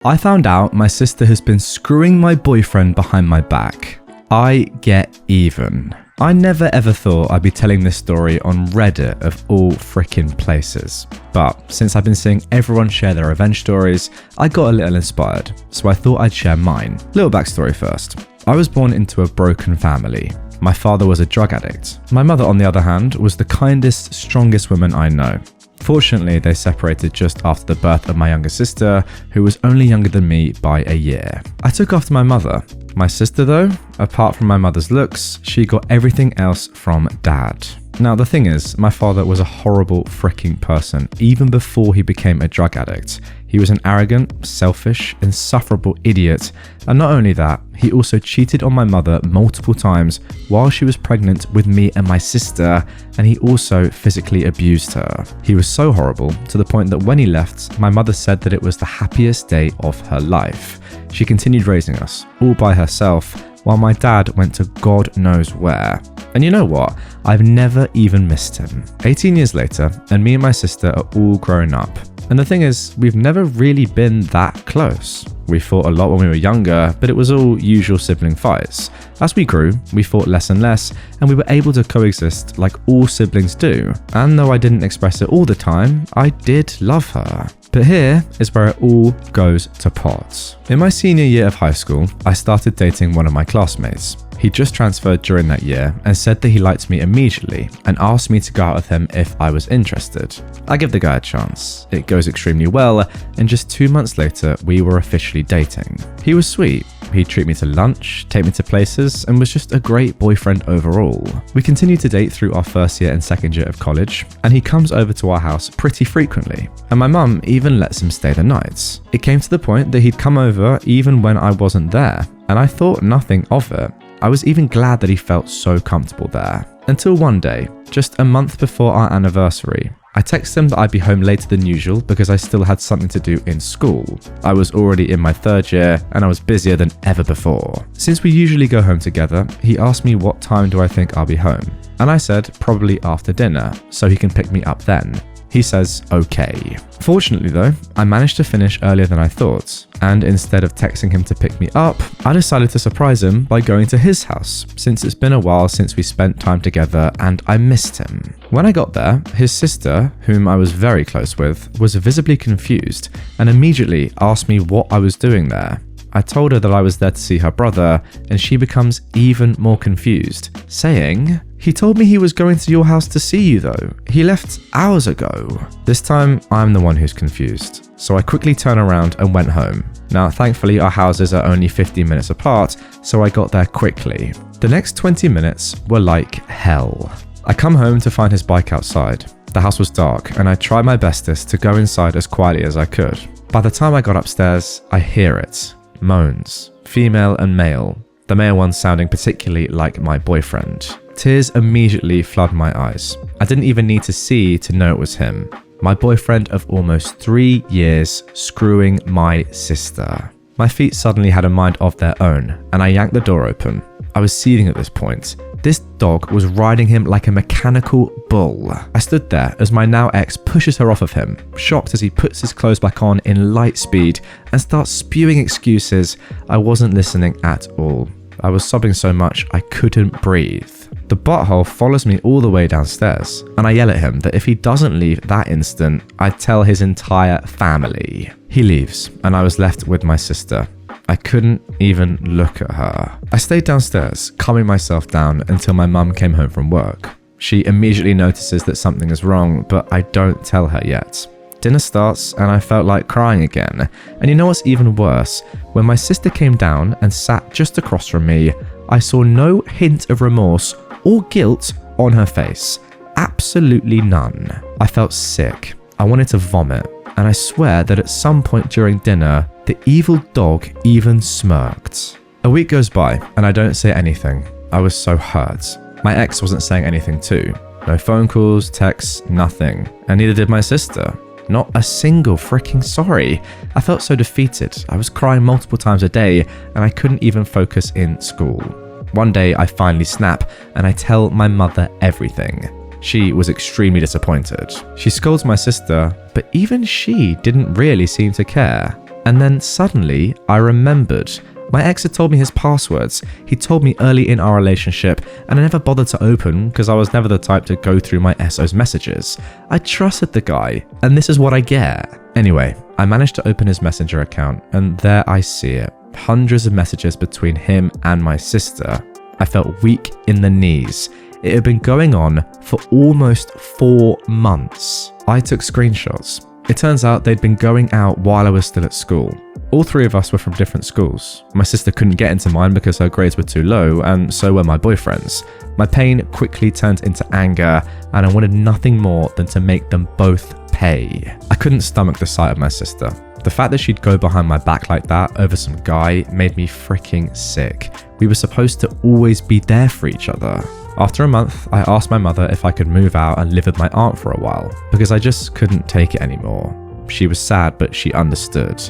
I found out my sister has been screwing my boyfriend behind my back. I get even. I never ever thought I'd be telling this story on Reddit of all frickin' places. But since I've been seeing everyone share their revenge stories, I got a little inspired, so I thought I'd share mine. Little backstory first. I was born into a broken family. My father was a drug addict. My mother, on the other hand, was the kindest, strongest woman I know. Fortunately, they separated just after the birth of my younger sister, who was only younger than me by a year. I took after my mother. My sister though, apart from my mother's looks, she got everything else from dad. Now the thing is, my father was a horrible freaking person, even before he became a drug addict. He was an arrogant, selfish, insufferable idiot, and not only that, he also cheated on my mother multiple times while she was pregnant with me and my sister, and he also physically abused her. He was so horrible to the point that when he left, my mother said that it was the happiest day of her life. She continued raising us, all by herself, while my dad went to God knows where. And you know what? I've never even missed him. 18 years later, and me and my sister are all grown up. And the thing is, we've never really been that close. We fought a lot when we were younger, but it was all usual sibling fights. As we grew, we fought less and less, and we were able to coexist like all siblings do. And though I didn't express it all the time, I did love her. But here is where it all goes to pot. In my senior year of high school, I started dating one of my classmates. He just transferred during that year and said that he liked me immediately and asked me to go out with him if I was interested. I give the guy a chance. It goes extremely well, and just 2 months later, we were officially dating. He was sweet. He'd treat me to lunch, take me to places, and was just a great boyfriend overall. We continued to date through our first year and second year of college, and he comes over to our house pretty frequently. And my mum even lets him stay the night. It came to the point that he'd come over even when I wasn't there, and I thought nothing of it. I was even glad that he felt so comfortable there. Until one day, just a month before our anniversary, I texted him that I'd be home later than usual because I still had something to do in school. I was already in my third year and I was busier than ever before. Since we usually go home together, he asked me what time do I think I'll be home. And I said probably after dinner, so he can pick me up then. He says okay. Fortunately though, I managed to finish earlier than I thought, and instead of texting him to pick me up, I decided to surprise him by going to his house, since it's been a while since we spent time together and I missed him. When I got there, his sister, whom I was very close with, was visibly confused and immediately asked me what I was doing there. I told her that I was there to see her brother, and she becomes even more confused, saying, "He told me he was going to your house to see you though. He left hours ago." This time, I'm the one who's confused, so I quickly turned around and went home. Now, thankfully, our houses are only 15 minutes apart, so I got there quickly. The next 20 minutes were like hell. I come home to find his bike outside. The house was dark, and I tried my bestest to go inside as quietly as I could. By the time I got upstairs, I hear it. Moans, female and male, the male one sounding particularly like my boyfriend. Tears immediately flood my eyes. I didn't even need to see to know it was him. My boyfriend of almost 3 years screwing my sister. My feet suddenly had a mind of their own, and I yanked the door open. I was seething at this point. This dog was riding him like a mechanical bull. I stood there as my now ex pushes her off of him, shocked as he puts his clothes back on in light speed and starts spewing excuses. I wasn't listening at all. I was sobbing so much I couldn't breathe. The butthole follows me all the way downstairs, and I yell at him that if he doesn't leave that instant, I'd tell his entire family. He leaves, and I was left with my sister. I couldn't even look at her. I stayed downstairs, calming myself down until my mum came home from work. She immediately notices that something is wrong, but I don't tell her yet. Dinner starts and I felt like crying again. And you know what's even worse? When my sister came down and sat just across from me, I saw no hint of remorse or guilt on her face. Absolutely none. I felt sick. I wanted to vomit. And I swear that at some point during dinner, the evil dog even smirked. A week goes by and I don't say anything. I was so hurt. My ex wasn't saying anything too. No phone calls, texts, nothing. And neither did my sister. Not a single freaking sorry. I felt so defeated. I was crying multiple times a day and I couldn't even focus in school. One day I finally snap and I tell my mother everything. She was extremely disappointed. She scolds my sister, but even she didn't really seem to care. And then suddenly I remembered. My ex had told me his passwords. He told me early in our relationship, and I never bothered to open because I was never the type to go through my SO's messages. I trusted the guy, and this is what I get. Anyway, I managed to open his Messenger account, and there I see it. Hundreds of messages between him and my sister. I felt weak in the knees. It had been going on for almost 4 months. I took screenshots. It turns out they'd been going out while I was still at school. All 3 of us were from different schools. My sister couldn't get into mine because her grades were too low, and so were my boyfriends. My pain quickly turned into anger, and I wanted nothing more than to make them both pay. I couldn't stomach the sight of my sister. The fact that she'd go behind my back like that over some guy made me freaking sick. We were supposed to always be there for each other. After a month, I asked my mother if I could move out and live with my aunt for a while, because I just couldn't take it anymore. She was sad, but she understood.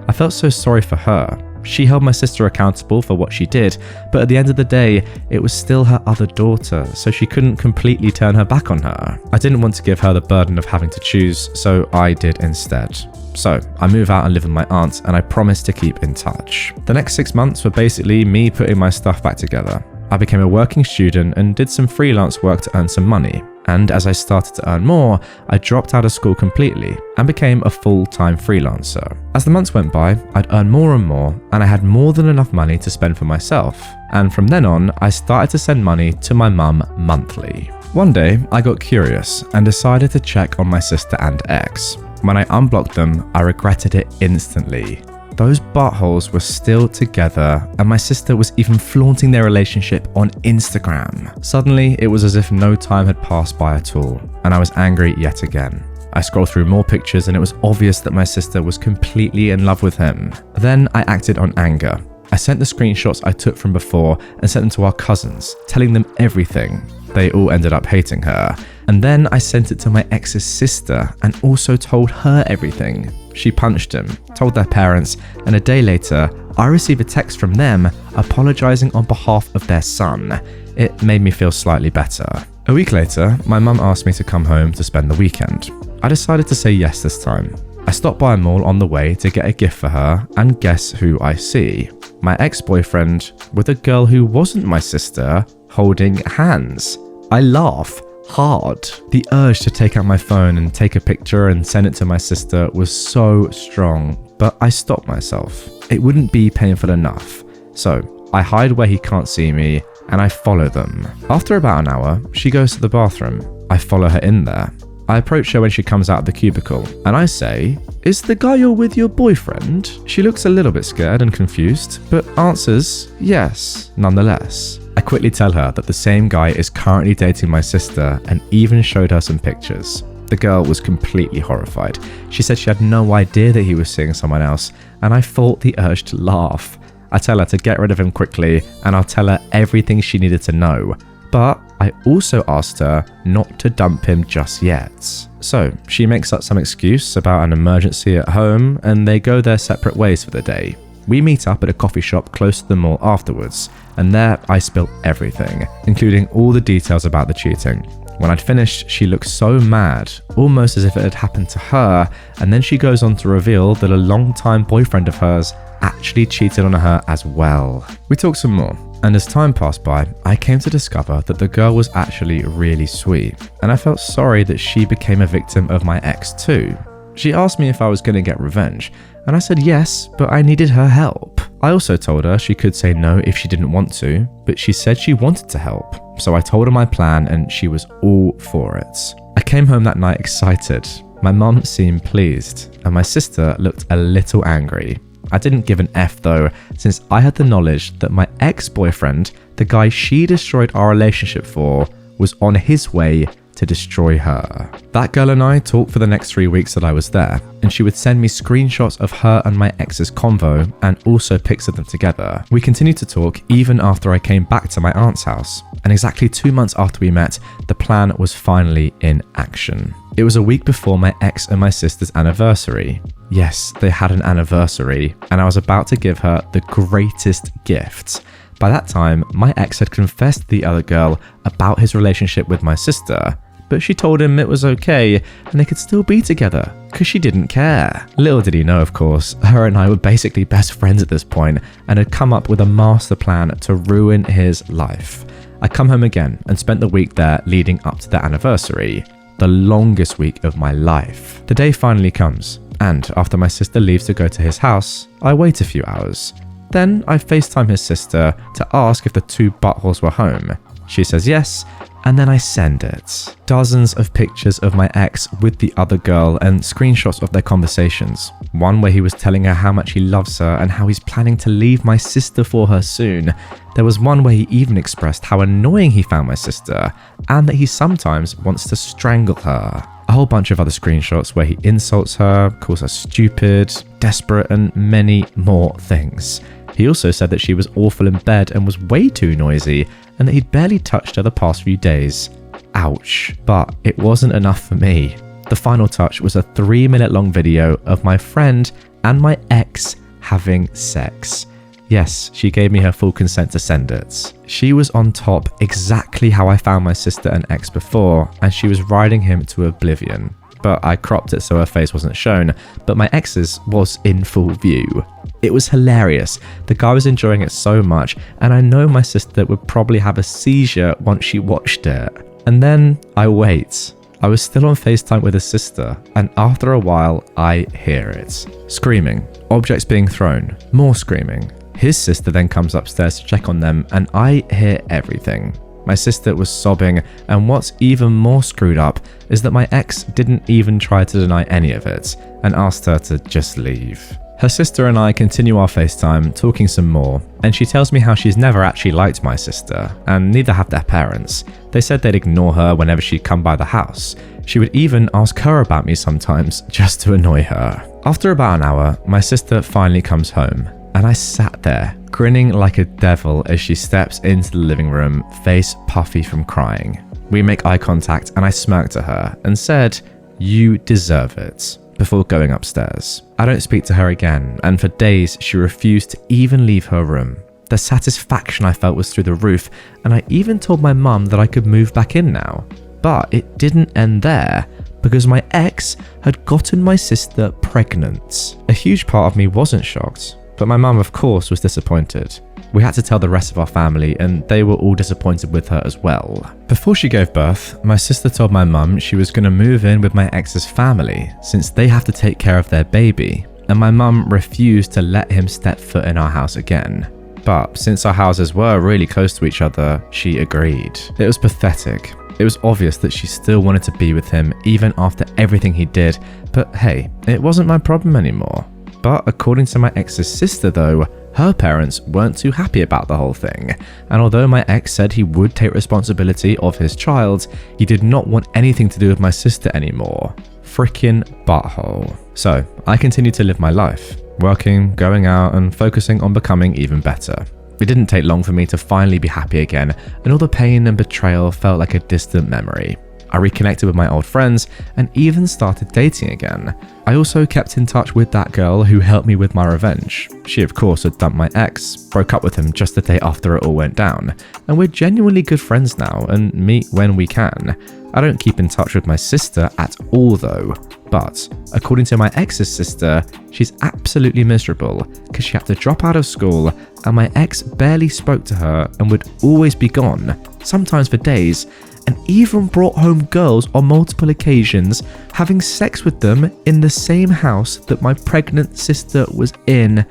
I felt so sorry for her. She held my sister accountable for what she did, but at the end of the day, it was still her other daughter, so she couldn't completely turn her back on her. I didn't want to give her the burden of having to choose, so I did instead. So I move out and live with my aunt, and I promised to keep in touch. The next 6 months were basically me putting my stuff back together. I became a working student and did some freelance work to earn some money. And as I started to earn more, I dropped out of school completely and became a full-time freelancer. As the months went by, I'd earn more and more, and I had more than enough money to spend for myself. And from then on, I started to send money to my mum monthly. One day, I got curious and decided to check on my sister and ex. When I unblocked them, I regretted it instantly. Those buttholes were still together, and my sister was even flaunting their relationship on Instagram. Suddenly, it was as if no time had passed by at all, and I was angry yet again. I scrolled through more pictures, and it was obvious that my sister was completely in love with him. Then I acted on anger. I sent the screenshots I took from before and sent them to our cousins, telling them everything. They all ended up hating her. And then I sent it to my ex's sister and also told her everything. She punched him, told their parents, and a day later, I received a text from them apologizing on behalf of their son. It made me feel slightly better. A week later, my mum asked me to come home to spend the weekend. I decided to say yes this time. I stopped by a mall on the way to get a gift for her, and guess who I see? My ex-boyfriend with a girl who wasn't my sister holding hands. I laugh hard. The urge to take out my phone and take a picture and send it to my sister was so strong, but I stopped myself. It wouldn't be painful enough. So I hide where he can't see me and I follow them. After about an hour, she goes to the bathroom. I follow her in there. I approach her when she comes out of the cubicle and I say, "Is the guy you're with your boyfriend?" She looks a little bit scared and confused, but answers yes, nonetheless. I quickly tell her that the same guy is currently dating my sister and even showed her some pictures. The girl was completely horrified. She said she had no idea that he was seeing someone else, and I fought the urge to laugh. I tell her to get rid of him quickly, and I'll tell her everything she needed to know. But I also asked her not to dump him just yet. So she makes up some excuse about an emergency at home, and they go their separate ways for the day. We meet up at a coffee shop close to the mall afterwards, and there I spill everything, including all the details about the cheating. When I'd finished, she looked so mad, almost as if it had happened to her, and then she goes on to reveal that a long-time boyfriend of hers actually cheated on her as well. We talked some more, and as time passed by, I came to discover that the girl was actually really sweet, and I felt sorry that she became a victim of my ex too. She asked me if I was going to get revenge, and I said yes, but I needed her help. I also told her she could say no if she didn't want to, but she said she wanted to help. So I told her my plan and she was all for it. I came home that night excited. My mum seemed pleased, and my sister looked a little angry. I didn't give an F though, since I had the knowledge that my ex-boyfriend, the guy she destroyed our relationship for, was on his way to destroy her. That girl and I talked for the next 3 weeks that I was there, and she would send me screenshots of her and my ex's convo and also pics of them together. We continued to talk even after I came back to my aunt's house, and exactly 2 months after we met, the plan was finally in action. It was a week before my ex and my sister's anniversary. Yes, they had an anniversary, and I was about to give her the greatest gift. By that time, my ex had confessed to the other girl about his relationship with my sister, but she told him it was okay and they could still be together because she didn't care. Little did he know, of course, her and I were basically best friends at this point and had come up with a master plan to ruin his life. I come home again and spent the week there leading up to the anniversary, the longest week of my life. The day finally comes, and after my sister leaves to go to his house, I wait a few hours. Then I FaceTime his sister to ask if the two buttholes were home. She says yes, and then I send it. Dozens of pictures of my ex with the other girl and screenshots of their conversations. One where he was telling her how much he loves her and how he's planning to leave my sister for her soon. There was one where he even expressed how annoying he found my sister and that he sometimes wants to strangle her. A whole bunch of other screenshots where he insults her, calls her stupid, desperate, and many more things. He also said that she was awful in bed and was way too noisy, and that he'd barely touched her the past few days. Ouch. But it wasn't enough for me. The final touch was a 3-minute long video of my friend and my ex having sex. Yes, she gave me her full consent to send it. She was on top exactly how I found my sister and ex before, and she was riding him to oblivion. But I cropped it so her face wasn't shown, but my ex's was in full view. It was hilarious. The guy was enjoying it so much, and I know my sister would probably have a seizure once she watched it. And then I wait. I was still on FaceTime with his sister, and after a while, I hear it. Screaming, objects being thrown, more screaming. His sister then comes upstairs to check on them, and I hear everything. My sister was sobbing, and what's even more screwed up is that my ex didn't even try to deny any of it, and asked her to just leave. Her sister and I continue our FaceTime, talking some more, and she tells me how she's never actually liked my sister, and neither have their parents. They said they'd ignore her whenever she'd come by the house. She would even ask her about me sometimes, just to annoy her. After about an hour, my sister finally comes home, and I sat there, grinning like a devil as she steps into the living room, face puffy from crying. We make eye contact, and I smirked at her and said, "You deserve it," before going upstairs. I don't speak to her again, and for days she refused to even leave her room. The satisfaction I felt was through the roof, and I even told my mum that I could move back in now. But it didn't end there, because my ex had gotten my sister pregnant. A huge part of me wasn't shocked, but my mum of course was disappointed. We had to tell the rest of our family, and they were all disappointed with her as well. Before she gave birth, my sister told my mum she was going to move in with my ex's family since they have to take care of their baby, and my mum refused to let him step foot in our house again. But since our houses were really close to each other, she agreed. It was pathetic. It was obvious that she still wanted to be with him even after everything he did, but hey, it wasn't my problem anymore. But according to my ex's sister though, her parents weren't too happy about the whole thing, and although my ex said he would take responsibility of his child, he did not want anything to do with my sister anymore. Frickin' butthole. So I continued to live my life, working, going out, and focusing on becoming even better. It didn't take long for me to finally be happy again, and all the pain and betrayal felt like a distant memory. I reconnected with my old friends and even started dating again. I also kept in touch with that girl who helped me with my revenge. She of course had dumped my ex, broke up with him just the day after it all went down, and we're genuinely good friends now and meet when we can. I don't keep in touch with my sister at all though, but according to my ex's sister, she's absolutely miserable because she had to drop out of school and my ex barely spoke to her and would always be gone, sometimes for days, and even brought home girls on multiple occasions, having sex with them in the same house that my pregnant sister was in.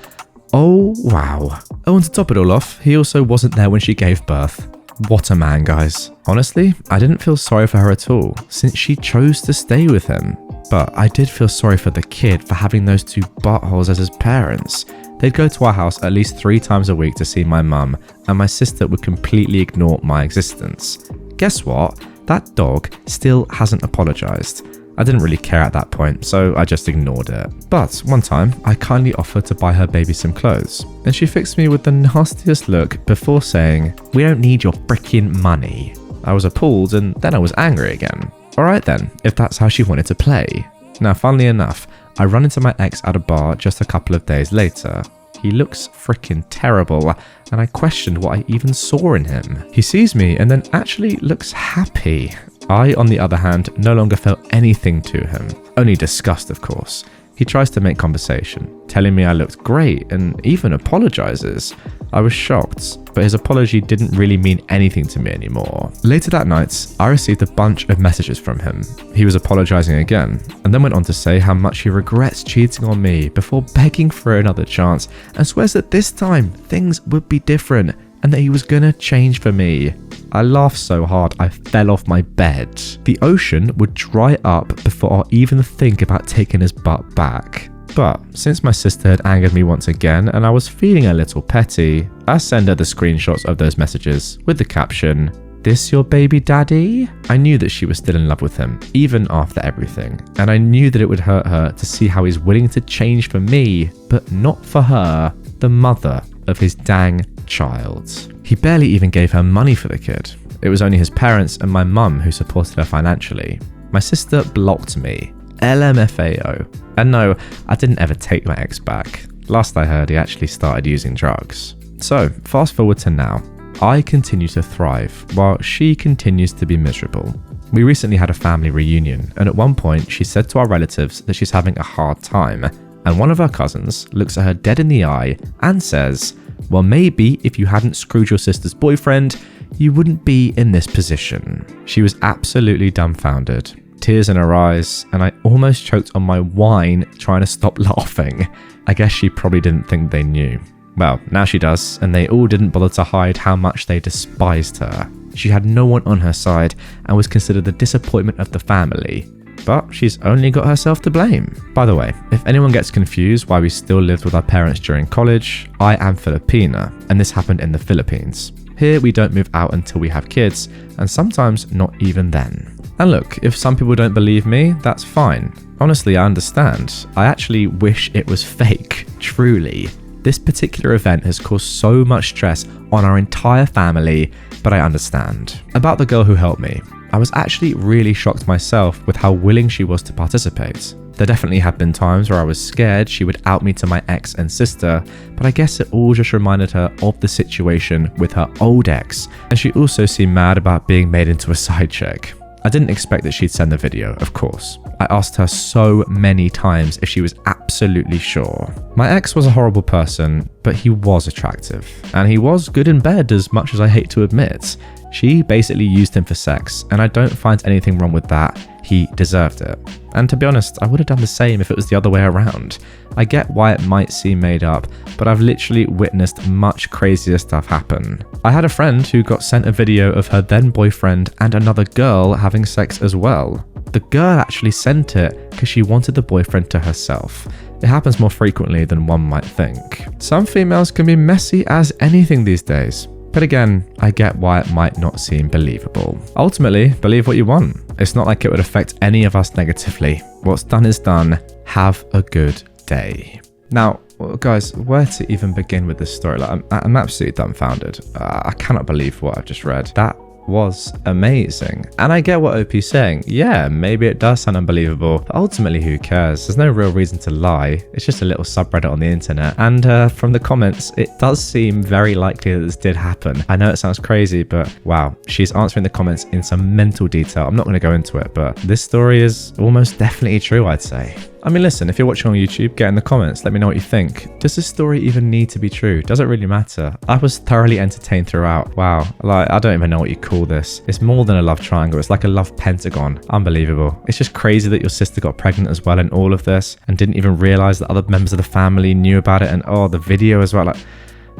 Oh wow. Oh, and to top it all off, he also wasn't there when she gave birth. What a man, guys. Honestly, I didn't feel sorry for her at all, since she chose to stay with him. But I did feel sorry for the kid for having those two buttholes as his parents. They'd go to our house at least 3 times a week to see my mum, and my sister would completely ignore my existence. Guess what? That dog still hasn't apologized. I didn't really care at that point, so I just ignored it. But one time, I kindly offered to buy her baby some clothes, and she fixed me with the nastiest look before saying, "We don't need your frickin' money." I was appalled, and then I was angry again. Alright then, if that's how she wanted to play. Now, funnily enough, I run into my ex at a bar just a couple of days later. He looks frickin' terrible, and I questioned what I even saw in him. He sees me and then actually looks happy. I, on the other hand, no longer felt anything to him. Only disgust, of course. He tries to make conversation, telling me I looked great and even apologizes. I was shocked, but his apology didn't really mean anything to me anymore. Later that night, I received a bunch of messages from him. He was apologizing again, and then went on to say how much he regrets cheating on me before begging for another chance, and swears that this time things would be different and that he was gonna change for me. I laughed so hard I fell off my bed. The ocean would dry up before I even think about taking his butt back. But since my sister had angered me once again and I was feeling a little petty, I sent her the screenshots of those messages with the caption, "This your baby daddy?" I knew that she was still in love with him, even after everything, and I knew that it would hurt her to see how he's willing to change for me, but not for her, the mother of his dang child. He barely even gave her money for the kid. It was only his parents and my mum who supported her financially. My sister blocked me. LMFAO. And no, I didn't ever take my ex back. Last I heard, he actually started using drugs. So, fast forward to now. I continue to thrive, while she continues to be miserable. We recently had a family reunion, and at one point she said to our relatives that she's having a hard time, and one of her cousins looks at her dead in the eye and says, "Well, maybe if you hadn't screwed your sister's boyfriend, you wouldn't be in this position." She was absolutely dumbfounded, tears in her eyes, and I almost choked on my wine trying to stop laughing. I guess she probably didn't think they knew. Well, now she does, and they all didn't bother to hide how much they despised her. She had no one on her side and was considered the disappointment of the family. But she's only got herself to blame. By the way, if anyone gets confused why we still lived with our parents during college, I am Filipina, and this happened in the Philippines. Here we don't move out until we have kids, and sometimes not even then. And look, if some people don't believe me, that's fine. Honestly, I understand. I actually wish it was fake, truly. This particular event has caused so much stress on our entire family, but I understand. About the girl who helped me, I was actually really shocked myself with how willing she was to participate. There definitely have been times where I was scared she would out me to my ex and sister, but I guess it all just reminded her of the situation with her old ex, and she also seemed mad about being made into a side chick. I didn't expect that she'd send the video, of course. I asked her so many times if she was absolutely sure. My ex was a horrible person, but he was attractive, and he was good in bed as much as I hate to admit. She basically used him for sex, and I don't find anything wrong with that. He deserved it. And to be honest, I would have done the same if it was the other way around. I get why it might seem made up, but I've literally witnessed much crazier stuff happen. I had a friend who got sent a video of her then boyfriend and another girl having sex as well. The girl actually sent it because she wanted the boyfriend to herself. It happens more frequently than one might think. Some females can be messy as anything these days. But again, I get why it might not seem believable. Ultimately, believe what you want. It's not like it would affect any of us negatively. What's done is done. Have a good day. Now, guys, where to even begin with this story? I'm absolutely dumbfounded. I cannot believe what I've just read. That was amazing. And I get what OP's saying. Yeah, maybe it does sound unbelievable, but ultimately who cares? There's no real reason to lie. It's just a little subreddit on the internet. And from the comments, it does seem very likely that this did happen. I know it sounds crazy, but wow, she's answering the comments in some mental detail. I'm not going to go into it, but this story is almost definitely true, I'd say. I mean, listen, if you're watching on YouTube, get in the comments. Let me know what you think. Does this story even need to be true? Does it really matter? I was thoroughly entertained throughout. Wow. Like, I don't even know what you call this. It's more than a love triangle. It's like a love pentagon. Unbelievable. It's just crazy that your sister got pregnant as well in all of this and didn't even realize that other members of the family knew about it. And oh, the video as well. Like,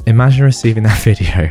imagine receiving that video.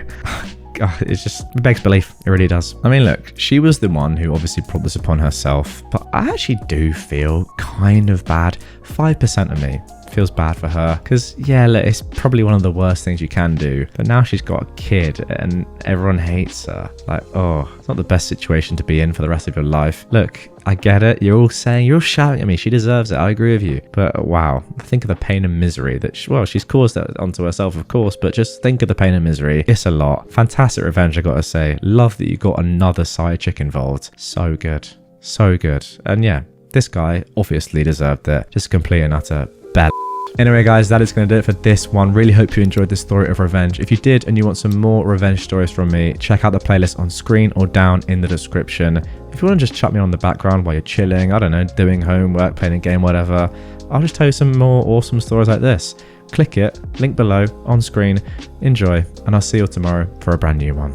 God, it just begs belief. It really does. I mean, look, she was the one who obviously brought this upon herself, but I actually do feel kind of bad. 5% of me feels bad for her because, yeah, look, it's probably one of the worst things you can do. But now she's got a kid and everyone hates her. Like, oh, it's not the best situation to be in for the rest of your life. Look, I get it. You're all shouting at me. She deserves it. I agree with you. But wow, think of the pain and misery that, she's caused that onto herself, of course, but just think of the pain and misery. It's a lot. Fantastic revenge, I gotta say. Love that you got another side chick involved. So good. So good. And yeah, this guy obviously deserved it. Just complete and utter bad. Anyway, guys, that is going to do it for this one. Really hope you enjoyed this story of revenge. If you did and you want some more revenge stories from me, check out the playlist on screen or down in the description. If If you want to just chat me on the background while you're chilling, I don't know, doing homework, playing a game, whatever, I'll just tell you some more awesome stories like this. Click it, link below, on screen, enjoy, and I'll see you tomorrow for a brand new one.